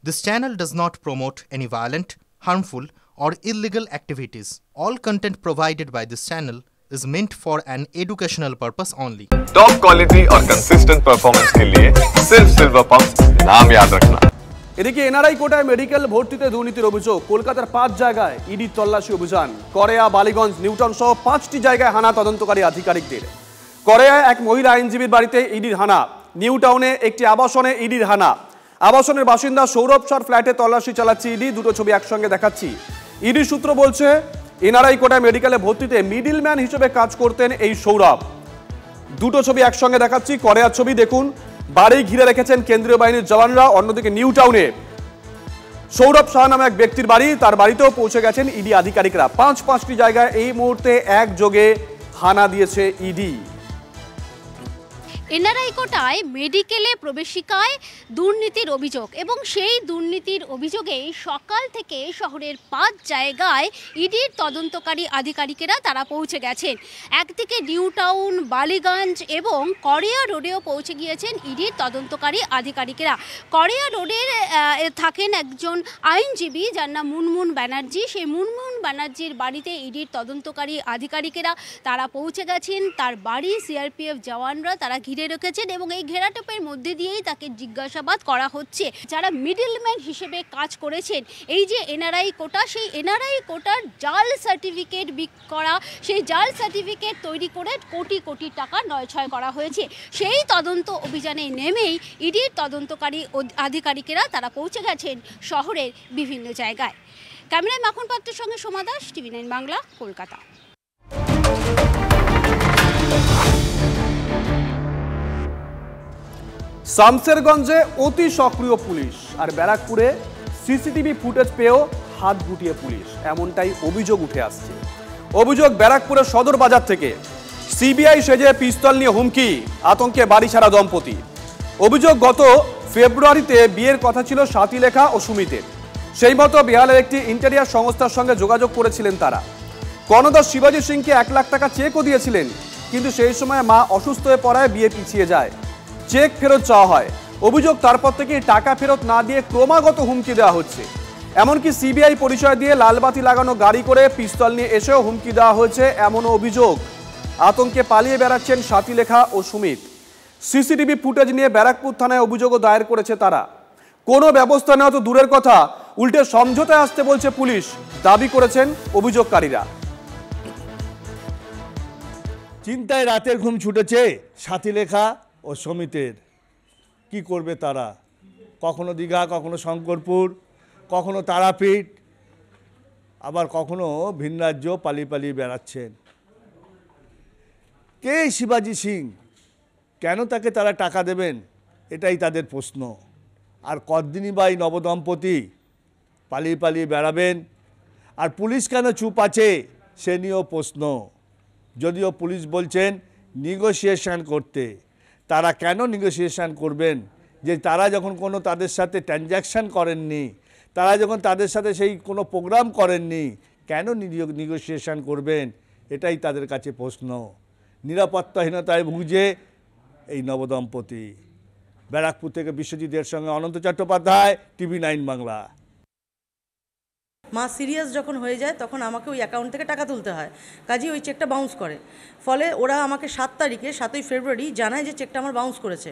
This channel does not promote any violent, harmful, or illegal activities. All content provided by this channel is meant for an educational purpose only. Top quality और consistent performance के लिए सिर्फ silver pumps नाम याद रखना। এদিকে NRI কোটায় medical ভর্তিতে দুর্নীতির অভিযোগ। কলকাতার 5 জায়গায় ইডি তল্লাশি অভিযান। করেয়া, বালিগঞ্জ, নিউটাউন সহ 5টি জায়গায় হানা তদন্তকারী আধিকারিকদের। করেয়ায় এক মহিলা আইনজীবীর বাড়িতে ইডির হানা, নিউটাউনে একটি আবাসনে ইডির হানা। আবাসনের বাসিন্দা সৌরভ সার ফ্ল্যাটে তল্লাশি চালাচ্ছে ইডি। দুটো ছবি একসঙ্গে দেখাচ্ছি। ইডি সূত্র বলছে এনআরআই কোটায় মেডিকেলে ভর্তিতে মিডলম্যান হিসেবে কাজ করতেন এই সৌরভ। দুটো ছবি একসঙ্গে দেখাচ্ছি। করেয়ার ছবি দেখুন, বাড়ি ঘিরে রেখেছেন কেন্দ্রীয় বাহিনীর জওয়ানরা। অন্যদিকে নিউটাউনে সৌরভ শাহ নামে এক ব্যক্তির বাড়ি, তার বাড়িতেও পৌঁছে গেছেন ইডি আধিকারিকরা। পাঁচটি জায়গায় এই মুহূর্তে একযোগে হানা দিয়েছে ইডি। এনআরআই কোটায় মেডিকেলে প্রবেশিকায় দুর্নীতির অভিযোগ এবং সেই দুর্নীতির অভিযোগেই সকাল থেকে শহরের 5 জায়গায় ইডির তদন্তকারী আধিকারিকেরা তারা পৌঁছে গেছেন। একদিকে নিউটাউন, বালিগঞ্জ এবং করেয়া রোডেও পৌঁছে গিয়েছেন ইডির তদন্তকারী আধিকারিকেরা। করেয়া রোডের থাকেন একজন আইনজীবী যার নাম মুনমুন ব্যানার্জি। সেই মুনমুন ব্যানার্জির বাড়িতে ইডির তদন্তকারী আধিকারিকেরা তারা পৌঁছে গেছেন। তার বাড়ি সিআরপিএফ জওয়ানরা তারা ঘিরে রেখেছেন এবং এই ঘেরাটোপের মধ্যে দিয়েই তাকে জিজ্ঞাসাবাদ করা হচ্ছে। যারা মিডলম্যান হিসেবে কাজ করেছেন এই যে এনআরআই কোটা, সেই এনআরআই কোটার জাল সার্টিফিকেট করা, সেই জাল সার্টিফিকেট তৈরি করে কোটি কোটি টাকা নয়ছয় করা হয়েছে। সেই তদন্ত অভিযানে নেমেই ইডির তদন্তকারী আধিকারিকেরা তারা পৌঁছে গেছেন শহরের বিভিন্ন জায়গায়। ক্যামেরায় মাখন পাত্রের সঙ্গে সোমা দাস, টিভি9 বাংলা, কলকাতা। শামসেরগঞ্জে অতি সক্রিয় পুলিশ আর ব্যারাকপুরে সিসিটিভি ফুটেজ পেয়েও হাত গুটিয়ে পুলিশ, এমনটাই অভিযোগ উঠে আসছে। অভিযোগ ব্যারাকপুরের সদর বাজার থেকে সিবিআই সেজে পিস্তল নিয়ে হুমকি, আতঙ্কে বাড়ি ছাড়া দম্পতি। অভিযোগ গত ফেব্রুয়ারিতে বিয়ের কথা ছিল স্বাতীলেখা ও সুমিতের। সেই মতো বিহারের একটি ইন্টেরিয়ার সংস্থার সঙ্গে যোগাযোগ করেছিলেন তারা। কর্ণধার শিবাজি সিংকে 1 লাখ টাকা চেকও দিয়েছিলেন, কিন্তু সেই সময় মা অসুস্থ হয়ে পড়ায় বিয়ে পিছিয়ে যায়। চেক ফেরত চাওয়া হয়। অভিযোগ তারপর থেকে টাকা ফেরত না দিয়ে ক্রমাগত হুমকি দেওয়া হচ্ছে। এমনকি সিবিআই পরিচয় দিয়ে লালবাতি লাগানো গাড়ি করে পিস্তল নিয়ে এসেও হুমকি দেওয়া হয়েছে, এমনও অভিযোগ। আতঙ্কে পালিয়ে বেড়াচ্ছেন স্বাতীলেখা ও সুমিত। সিসিটিভি ফুটেজ নিয়ে ব্যারাকপুর থানায় অভিযোগও দায়ের করেছে তারা। কোনো ব্যবস্থা নেওয়া তো দূরের কথা, উল্টে সমঝোতায় আসতে বলছে পুলিশ, দাবি করেছেন অভিযোগকারীরা। চিন্তায় রাতের ঘুম ছুটেছে স্বাতীলেখা ও সমিতের। কি করবে তারা? কখনো দীঘা, কখনো শঙ্করপুর, কখনো তারাপীঠ, আবার কখনো ভিন রাজ্য পালিয়ে বেড়াচ্ছেন। কে শিবাজি সিং? কেন তাকে তারা টাকা দেবেন? এটাই তাদের প্রশ্ন। আর কতদিনই বা এই নবদম্পতি পালিয়ে বেড়াবেন? আর পুলিশ কেন চুপ আছে সে নিয়েও প্রশ্ন। যদিও পুলিশ বলছেন নেগোসিয়েশন করতে। তারা কেন নেগোসিয়েশন করবেন? যে তারা যখন কোনো তাদের সাথে ট্রানজ্যাকশান করেননি, তারা যখন তাদের সাথে সেই কোনো প্রোগ্রাম করেননি, কেন নেগোসিয়েশন করবেন? এটাই তাদের কাছে প্রশ্ন। নিরাপত্তাহীনতায় ভুগছে এই নবদম্পতি। ব্যারাকপুর থেকে বিশ্বজিতের সঙ্গে অনন্ত চট্টোপাধ্যায়, টিভি9 বাংলা। মা সিরিয়াস যখন হয়ে যায় তখন আমাকে ওই অ্যাকাউন্ট থেকে টাকা তুলতে হয়, কাজেই ওই চেকটা বাউন্স করে। ফলে ওরা আমাকে 7 তারিখে 7ই ফেব্রুয়ারি জানায় যে চেকটা আমার বাউন্স করেছে।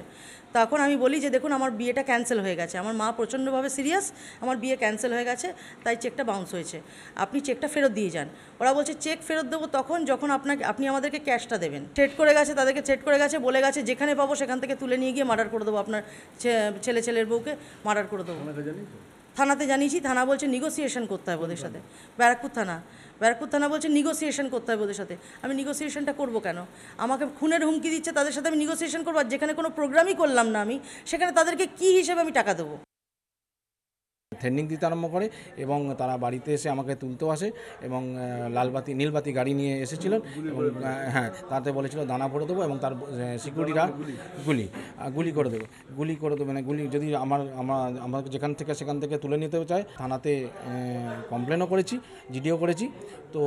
তখন আমি বলি যে দেখুন আমার বিয়েটা ক্যান্সেল হয়ে গেছে, আমার মা প্রচণ্ডভাবে সিরিয়াস, আমার বিয়ে ক্যান্সেল হয়ে গেছে, তাই চেকটা বাউন্স হয়েছে, আপনি চেকটা ফেরত দিয়ে যান। ওরা বলছে চেক ফেরত দেবো তখন যখন আপনি আমাদেরকে ক্যাশটা দেবেন। থ্রেট করে গেছে, তাদেরকে থ্রেট করে গেছে, বলে গেছে যেখানে পাবো সেখান থেকে তুলে নিয়ে গিয়ে মার্ডার করে দেবো, আপনার ছেলের বউকে মার্ডার করে দেবো। থানাতে জানিয়েছি, থানা বলছে নেগোসিয়েশন করতে হবে ওদের সাথে। ব্যারাকপুর থানা বলছে নেগোসিয়েশন করতে হবে ওদের সাথে। আমি নেগোসিয়েশনটা করবো কেন? আমাকে খুনের হুমকি দিচ্ছে, তাদের সাথে আমি নেগোসিয়েশন করবো? আর যেখানে কোনো প্রোগ্রামই করলাম না আমি, সেখানে তাদেরকে কী হিসেবে আমি টাকা দেবো? ট্রেনিং দিতে আরম্ভ করে এবং তারা বাড়িতে এসে আমাকে তুলতেও আসে এবং নীলবাতি গাড়ি নিয়ে এসেছিলেন এবং হ্যাঁ তাতে বলেছিল দানা ভরে দেবো এবং তার সিকিউরিটিরা গুলি করে দেবে মানে গুলি যদি আমার সেখান থেকে তুলে নিতে চায়। থানাতে কমপ্লেনও করেছি, জিডিও করেছি। তো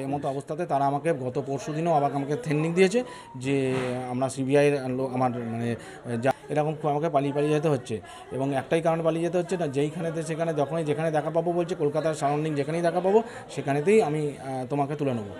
এই মতো অবস্থাতে তারা আমাকে গত পরশু দিনও আমাকে ট্রেনিং দিয়েছে যে আমরা সিবিআইয়ের আমার মানে এরকম আমাকে পালিয়ে পালিয়ে যেতে হচ্ছে। এবং একটাই কারণ পালিয়ে যেতে হচ্ছে না, যেইখানেতে সেখানে যেখানে দেখা পাবো বলছে, কলকাতার সারাউন্ডিং যেখানেই দেখা পাবো সেখানেতেই আমি তোমাকে তুলে নেবো।